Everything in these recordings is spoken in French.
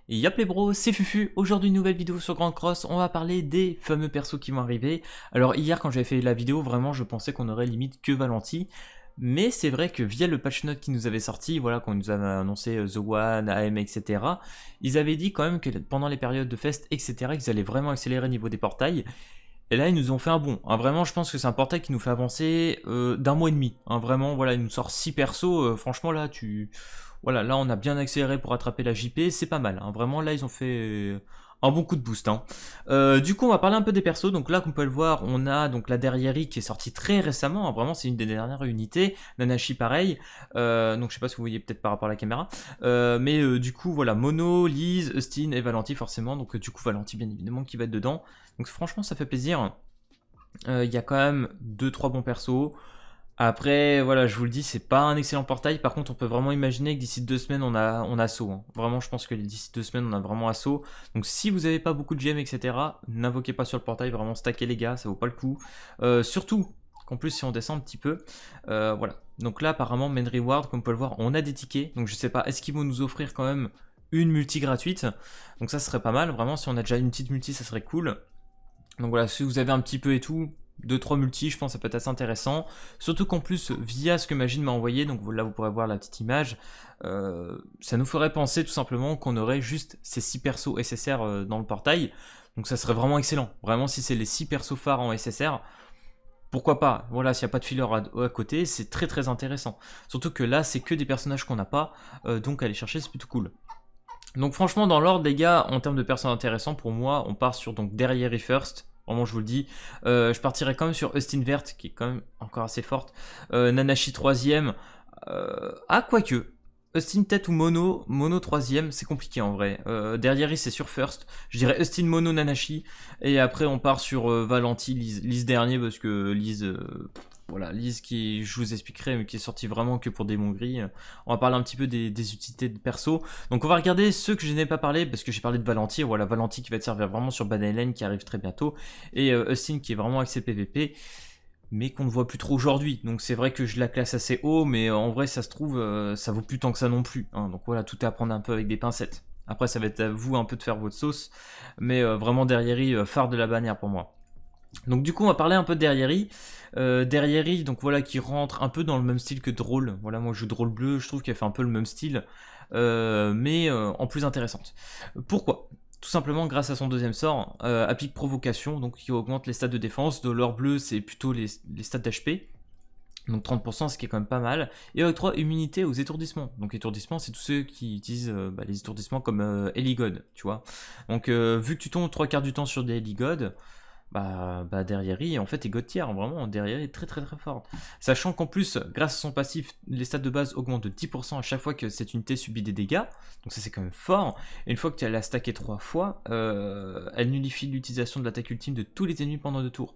Et yop les bros, c'est Fufu. Aujourd'hui, une nouvelle vidéo sur Grand Cross. On va parler des fameux persos qui vont arriver. Alors hier, quand j'avais fait la vidéo, vraiment, je pensais qu'on aurait limite que Valenti. Mais c'est vrai que via le patch note qui nous avait sorti, voilà, quand nous avait annoncé The One, AM, etc., ils avaient dit quand même que pendant les périodes de fest, etc., qu'ils allaient vraiment accélérer au niveau des portails. Et là, ils nous ont fait un bond. Hein, vraiment, je pense que c'est un portail qui nous fait avancer d'un mois et demi. Hein, vraiment, voilà, il nous sort 6 persos. Franchement, là, voilà, là, on a bien accéléré pour attraper la JP. C'est pas mal. Hein, vraiment, là, ils ont fait un bon coup de boost. Hein. Du coup, on va parler un peu des persos. Donc là, comme on peut le voir, on a donc la Derrieri qui est sortie très récemment. Hein, vraiment, c'est une des dernières unités. Nanashi, pareil. Donc, je sais pas si vous voyez peut-être par rapport à la caméra. Mais du coup, voilà, Mono, Lise, Eustine et Valenti, forcément. Donc, du coup, Valenti, bien évidemment, qui va être dedans. Donc franchement ça fait plaisir. Il y a quand même 2-3 bons persos. Après voilà, je vous le dis, c'est pas un excellent portail. Par contre on peut vraiment imaginer que d'ici 2 semaines on a assaut. Hein. Vraiment je pense que d'ici 2 semaines on a vraiment assaut. Donc si vous avez pas beaucoup de gemmes etc, n'invoquez pas sur le portail. Vraiment stackez les gars, ça vaut pas le coup. Surtout qu'en plus si on descend un petit peu, voilà. Donc là apparemment main reward, comme on peut le voir, on a des tickets. Donc je sais pas, est-ce qu'ils vont nous offrir quand même une multi gratuite? Donc ça serait pas mal, vraiment si on a déjà une petite multi ça serait cool. Donc voilà, si vous avez un petit peu et tout, 2-3 multi, je pense que ça peut être assez intéressant. Surtout qu'en plus, via ce que Magine m'a envoyé, donc là vous pourrez voir la petite image, ça nous ferait penser tout simplement qu'on aurait juste ces 6 persos SSR dans le portail. Donc ça serait vraiment excellent. Vraiment, si c'est les 6 persos phares en SSR, pourquoi pas? Voilà, s'il n'y a pas de filler à côté, c'est très très intéressant. Surtout que là, c'est que des personnages qu'on n'a pas, donc aller chercher, c'est plutôt cool. Donc franchement dans l'ordre les gars, en termes de personnes intéressantes pour moi, on part sur donc Derrieri first. Vraiment je vous le dis. Je partirais quand même sur Eustine Vert qui est quand même encore assez forte. Nanashi 3ème. Quoique. Eustine tête ou Mono 3ème, c'est compliqué en vrai. Derrieri c'est sur first. Je dirais Eustine Mono Nanashi. Et après on part sur Valenti, Lise dernier parce que Lise... voilà, Lise qui, je vous expliquerai, mais qui est sortie vraiment que pour Démon Gris. On va parler un petit peu des utilités de perso. Donc on va regarder ceux que je n'ai pas parlé, parce que j'ai parlé de Valenti. Voilà, Valenti qui va te servir vraiment sur Banalen qui arrive très bientôt. Et Austin qui est vraiment axé PVP, mais qu'on ne voit plus trop aujourd'hui. Donc c'est vrai que je la classe assez haut, mais en vrai ça se trouve, ça vaut plus tant que ça non plus. Hein. Donc voilà, tout est à prendre un peu avec des pincettes. Après ça va être à vous un peu de faire votre sauce, mais vraiment derrière phare de la bannière pour moi. Donc du coup on va parler un peu de Derrieri. Derrieri donc voilà qui rentre un peu dans le même style que Drôle. Voilà moi je joue Drôle bleu, je trouve qu'elle fait un peu le même style, mais en plus intéressante. Pourquoi? Tout simplement grâce à son deuxième sort, applique provocation, donc qui augmente les stats de défense. De l'or bleu c'est plutôt les stats d'HP. Donc 30%, ce qui est quand même pas mal. Et octroie immunité aux étourdissements. Donc étourdissements, c'est tous ceux qui utilisent les étourdissements comme Eligod, tu vois. Donc vu que tu tombes 3 quarts du temps sur des Eligod, derrière il en fait est god tier, vraiment derrière il est très très très fort. Sachant qu'en plus, grâce à son passif, les stats de base augmentent de 10% à chaque fois que cette unité subit des dégâts, donc ça c'est quand même fort. Et une fois que tu l'as stacké 3 fois, elle nullifie l'utilisation de l'attaque ultime de tous les ennemis pendant 2 tours.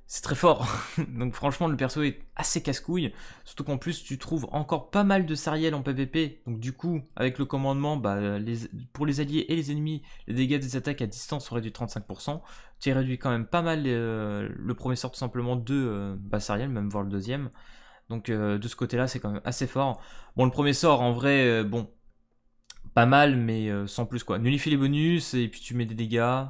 C'est très fort, donc franchement le perso est assez casse-couille, surtout qu'en plus tu trouves encore pas mal de Sariel en PvP, donc du coup avec le commandement, pour les alliés et les ennemis, les dégâts des attaques à distance sont réduits de 35%, tu réduis quand même pas mal le premier sort tout simplement de Sariel, même voire le deuxième, donc de ce côté là c'est quand même assez fort. Bon le premier sort en vrai, bon, pas mal mais sans plus quoi, nullifie les bonus et puis tu mets des dégâts.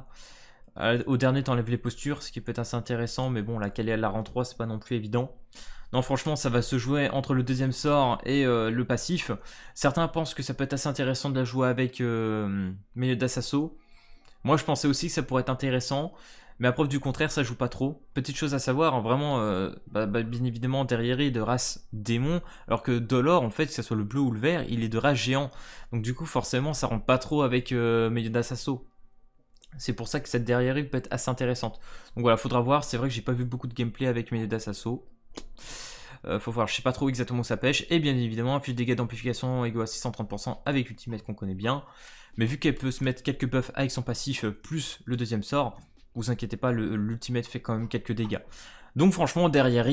Au dernier, t'enlèves les postures, ce qui peut être assez intéressant, mais bon, la caler à la rang 3, c'est pas non plus évident. Non, franchement, ça va se jouer entre le deuxième sort et le passif. Certains pensent que ça peut être assez intéressant de la jouer avec Milieu d'Assasso. Moi, je pensais aussi que ça pourrait être intéressant, mais à preuve du contraire, ça joue pas trop. Petite chose à savoir, hein, vraiment, bien évidemment, derrière il est de race démon, alors que Dolor, en fait, que ce soit le bleu ou le vert, il est de race géant. Donc du coup, forcément, ça rentre pas trop avec Milieu d'Assasso. C'est pour ça que cette derrière peut être assez intéressante. Donc voilà, faudra voir. C'est vrai que j'ai pas vu beaucoup de gameplay avec Milieu Assasso. Faut voir, je sais pas trop exactement où ça pêche. Et bien évidemment, un fiche dégâts d'amplification égaux à 630% avec Ultimate qu'on connaît bien. Mais vu qu'elle peut se mettre quelques buffs avec son passif plus le deuxième sort, vous inquiétez pas, l'Ultimate fait quand même quelques dégâts. Donc franchement, derrière,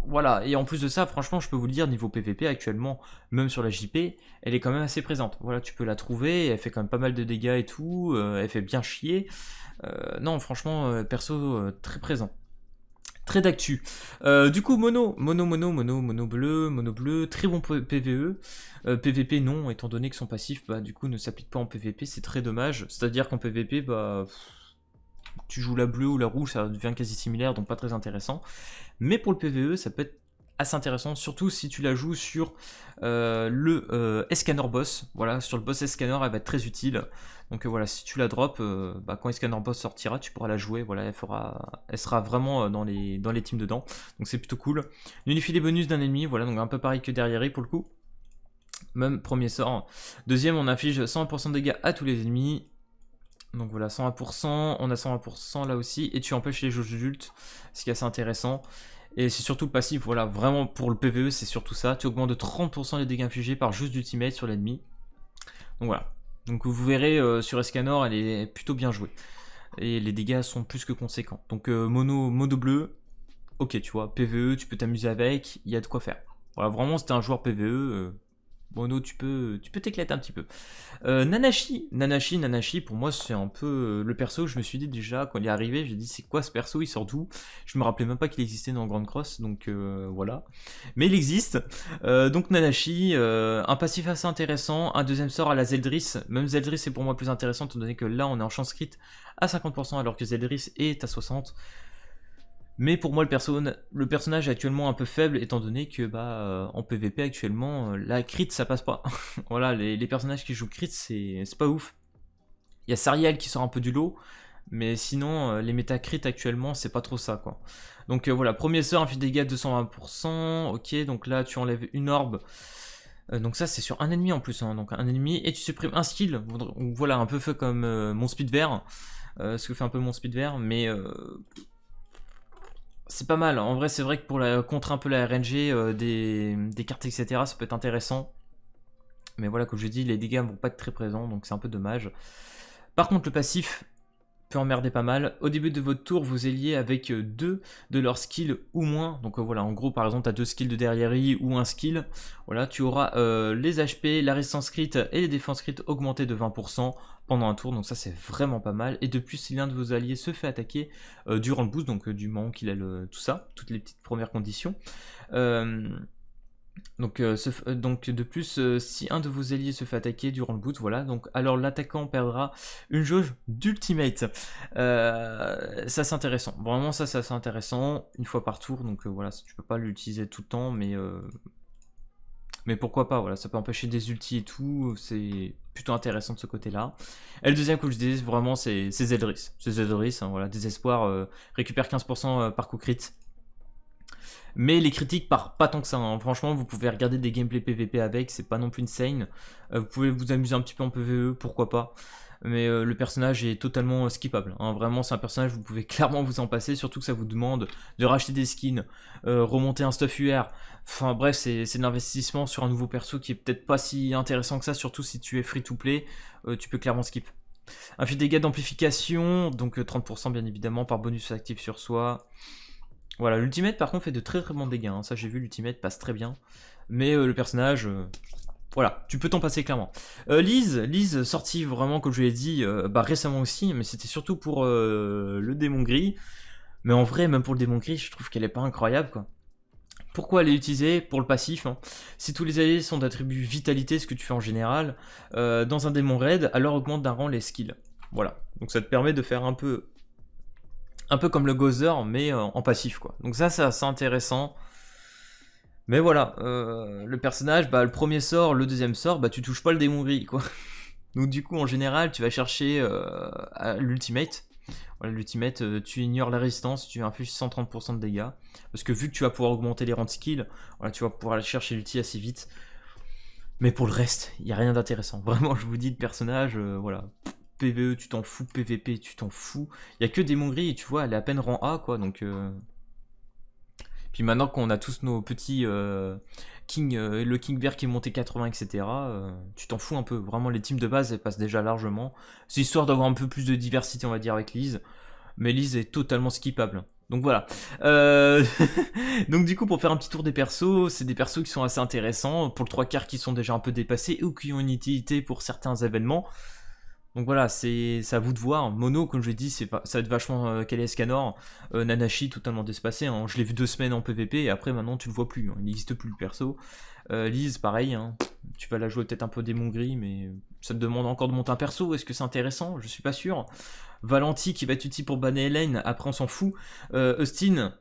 voilà, et en plus de ça, franchement, je peux vous le dire, niveau PVP actuellement, même sur la JP, elle est quand même assez présente. Voilà, tu peux la trouver, elle fait quand même pas mal de dégâts et tout, elle fait bien chier. Non, franchement, perso, très présent. Très d'actu. Du coup, mono bleu, très bon PVE. PVP non, étant donné que son passif, bah du coup, ne s'applique pas en PVP, c'est très dommage. C'est-à-dire qu'en PVP, bah tu joues la bleue ou la rouge, ça devient quasi similaire, donc pas très intéressant. Mais pour le PVE, ça peut être assez intéressant, surtout si tu la joues sur le Escanor boss. Voilà, sur le boss Escanor, elle va être très utile. Donc voilà, si tu la drops, bah, quand Escanor boss sortira, tu pourras la jouer. Voilà, elle sera vraiment dans les teams dedans. Donc c'est plutôt cool. Unifie les bonus d'un ennemi, voilà, donc un peu pareil que derrière pour le coup. Même premier sort. Deuxième, on affiche 100% de dégâts à tous les ennemis. Donc voilà, 101%, on a 120% là aussi, et tu empêches les jauges d'ult, ce qui est assez intéressant. Et c'est surtout le passif, voilà, vraiment pour le PvE, c'est surtout ça. Tu augmentes de 30% les dégâts infligés par juste d'ultimate sur l'ennemi. Donc voilà. Donc vous verrez, sur Escanor, elle est plutôt bien jouée. Et les dégâts sont plus que conséquents. Donc mono bleu, ok, tu vois, PvE, tu peux t'amuser avec, il y a de quoi faire. Voilà, vraiment, c'était un joueur PvE. Mono, tu peux t'éclater un petit peu. Nanashi, pour moi, c'est un peu le perso. Je me suis dit déjà, quand il est arrivé, j'ai dit, c'est quoi ce perso? Il sort d'où? Je me rappelais même pas qu'il existait dans Grand Cross, donc voilà. Mais il existe. Donc Nanashi, un passif assez intéressant. Un deuxième sort à la Zeldris. Même Zeldris est pour moi plus intéressant, étant donné que là, on est en chance crit à 50%, alors que Zeldris est à 60%. Mais pour moi, le personnage est actuellement un peu faible, étant donné que bah, en PvP actuellement, la crit ça passe pas. Voilà, les personnages qui jouent crit, c'est pas ouf. Il y a Sariel qui sort un peu du lot, mais sinon, les méta crit actuellement, c'est pas trop ça quoi. Donc voilà, premier sort, inflige dégâts de 220%. Ok, donc là, tu enlèves une orbe. Donc ça, c'est sur un ennemi en plus, hein, donc un ennemi, et tu supprimes un skill. Voilà, un peu fait comme mon speed vert, ce que fait un peu mon speed vert, mais. C'est pas mal, en vrai c'est vrai que pour contrer un peu la RNG des cartes etc ça peut être intéressant. Mais voilà, comme je dis, les dégâts vont pas être très présents, donc c'est un peu dommage. Par contre le passif peut emmerder pas mal. Au début de votre tour, vous alliez avec deux de leurs skills ou moins. Donc voilà, en gros par exemple tu as deux skills de derrière ou un skill. Voilà, tu auras les HP, la résistance crit et les défenses crit augmentées de 20% pendant un tour, donc ça c'est vraiment pas mal. Et de plus, si l'un de vos alliés se fait attaquer durant le boost, donc du moment qu'il a tout ça, toutes les petites premières conditions. Donc de plus, si un de vos alliés se fait attaquer durant le boot, voilà, donc alors l'attaquant perdra une jauge d'ultimate. Ça c'est intéressant, vraiment ça c'est assez intéressant, une fois par tour, donc voilà, tu peux pas l'utiliser tout le temps, mais pourquoi pas, voilà, ça peut empêcher des ultis et tout, c'est plutôt intéressant de ce côté-là. Et le deuxième que je disais, vraiment, c'est Zeldris. C'est Zeldris, hein, voilà, désespoir, récupère 15% par coup crit. Mais les critiques partent pas tant que ça, hein. Franchement, vous pouvez regarder des gameplays PVP avec, c'est pas non plus insane. Vous pouvez vous amuser un petit peu en PVE, pourquoi pas. Mais le personnage est totalement skippable, hein. Vraiment c'est un personnage, vous pouvez clairement vous en passer, surtout que ça vous demande de racheter des skins, remonter un stuff UR, enfin bref c'est de l'investissement sur un nouveau perso qui est peut-être pas si intéressant que ça, surtout si tu es free to play, tu peux clairement skip. Un fait dégâts d'amplification, donc 30% bien évidemment par bonus actif sur soi. Voilà, l'ultimate par contre fait de très très bons dégâts, hein. Ça j'ai vu, l'ultimate passe très bien, mais le personnage... voilà, tu peux t'en passer clairement. Lise, sortie vraiment, comme je l'ai dit, récemment aussi, mais c'était surtout pour le démon gris. Mais en vrai, même pour le démon gris, je trouve qu'elle est pas incroyable, quoi. Pourquoi elle est utilisée? Pour le passif, hein. Si tous les alliés sont d'attribut vitalité, ce que tu fais en général, dans un démon raid, alors augmente d'un rang les skills. Voilà, donc ça te permet de faire un peu comme le Gozer, mais en passif, quoi. Donc ça, c'est assez intéressant. Mais voilà, le personnage, le premier sort, le deuxième sort, tu touches pas le démon gris, quoi. Donc du coup, en général, tu vas chercher l'ultimate. Voilà, l'ultimate, tu ignores la résistance, tu infliges 130% de dégâts. Parce que vu que tu vas pouvoir augmenter les rangs de skill, voilà, tu vas pouvoir aller chercher l'ulti assez vite. Mais pour le reste, il n'y a rien d'intéressant. Vraiment, je vous dis, le personnage, voilà. PvE, tu t'en fous, PvP, tu t'en fous. Il n'y a que démon gris, et tu vois, elle est à peine rang A, quoi, donc... Puis maintenant qu'on a tous nos petits le King vert qui est monté 80, etc., tu t'en fous un peu. Vraiment, les teams de base, elles passent déjà largement. C'est histoire d'avoir un peu plus de diversité, on va dire, avec Lise. Mais Lise est totalement skippable. Donc voilà. Donc du coup, pour faire un petit tour des persos, c'est des persos qui sont assez intéressants. Pour le 3/4 qui sont déjà un peu dépassés ou qui ont une utilité pour certains événements. Donc voilà, c'est à vous de voir. Mono, comme je l'ai dit, ça va être vachement calé Escanor. Nanashi, totalement déspacé. Hein. Je l'ai vu 2 semaines en PVP et après, maintenant, tu le vois plus. Hein. Il n'existe plus le perso. Lise, pareil. Hein. Tu vas la jouer peut-être un peu démon gris, mais ça te demande encore de monter un perso. Est-ce que c'est intéressant? Je suis pas sûr. Valenti qui va être utile pour banner Hélène. Après, on s'en fout. Austin.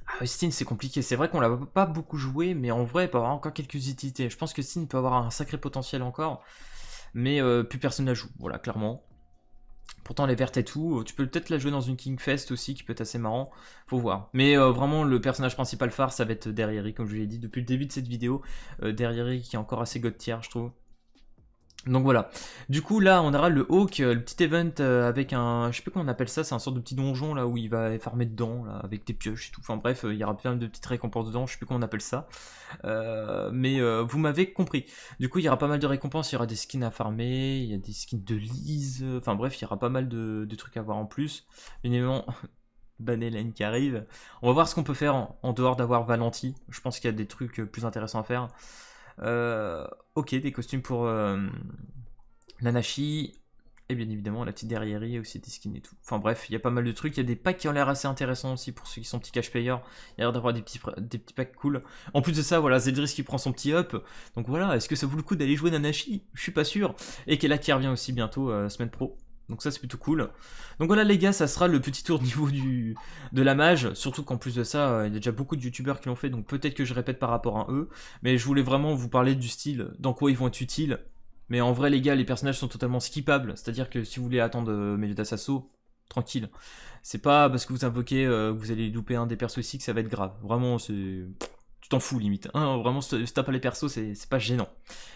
Ah, Austin, c'est compliqué. C'est vrai qu'on l'a pas beaucoup joué, mais en vrai, il peut avoir encore quelques utilités. Je pense que Austin peut avoir un sacré potentiel encore. Mais plus personne la joue, voilà, clairement. Pourtant, elle est verte et tout. Tu peux peut-être la jouer dans une Kingfest aussi, qui peut être assez marrant. Faut voir. Mais vraiment, le personnage principal phare, ça va être Derrieri, comme je l'ai dit depuis le début de cette vidéo. Derrieri qui est encore assez god tier, je trouve. Donc voilà. Du coup, là, on aura le Hawk, le petit event avec un... Je sais plus comment on appelle ça, c'est un sorte de petit donjon, là, où il va farmer dedans, là, avec des pioches et tout. Enfin bref, il y aura plein de petites récompenses dedans, je sais plus comment on appelle ça. Mais vous m'avez compris. Du coup, il y aura pas mal de récompenses, il y aura des skins à farmer, il y a des skins de Lise, enfin bref, il y aura pas mal de trucs à voir en plus. Bien évidemment, Banelen qui arrive. On va voir ce qu'on peut faire en dehors d'avoir Valenti. Je pense qu'il y a des trucs plus intéressants à faire. Ok, des costumes pour Nanashi. Et bien évidemment, la petite derrière aussi des skins et tout. Enfin bref, il y a pas mal de trucs. Il y a des packs qui ont l'air assez intéressants aussi pour ceux qui sont petits cash players. Il y a l'air d'avoir des petits packs cool. En plus de ça, voilà, Zeldris qui prend son petit up. Donc voilà, est-ce que ça vaut le coup d'aller jouer Nanashi? Je suis pas sûr. Et Kella qui revient aussi bientôt, semaine pro. Donc ça c'est plutôt cool. Donc voilà les gars, ça sera le petit tour niveau de la mage. Surtout qu'en plus de ça, il y a déjà beaucoup de youtubeurs qui l'ont fait. Donc peut-être que je répète par rapport à eux. Mais je voulais vraiment vous parler du style, dans quoi ils vont être utiles. Mais en vrai les gars, les personnages sont totalement skippables. C'est-à-dire que si vous voulez attendre Meliodas Assaut, tranquille. C'est pas parce que vous invoquez que vous allez louper un des persos ici que ça va être grave. Vraiment, c'est... Tu t'en fous limite. Hein, vraiment, si t'as pas les persos, c'est pas gênant.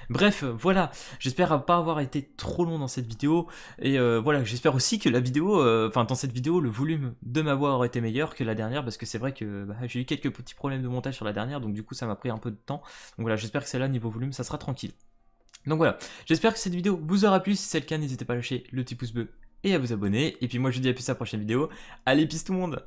Bref, voilà. J'espère pas avoir été trop long dans cette vidéo. Et voilà, j'espère aussi que la vidéo, enfin dans cette vidéo, le volume de ma voix aurait été meilleur que la dernière. Parce que c'est vrai que j'ai eu quelques petits problèmes de montage sur la dernière. Donc du coup, ça m'a pris un peu de temps. Donc voilà, j'espère que celle-là, niveau volume, ça sera tranquille. Donc voilà, j'espère que cette vidéo vous aura plu. Si c'est le cas, n'hésitez pas à lâcher le petit pouce bleu et à vous abonner. Et puis moi, je vous dis à plus à la prochaine vidéo. Allez, peace tout le monde!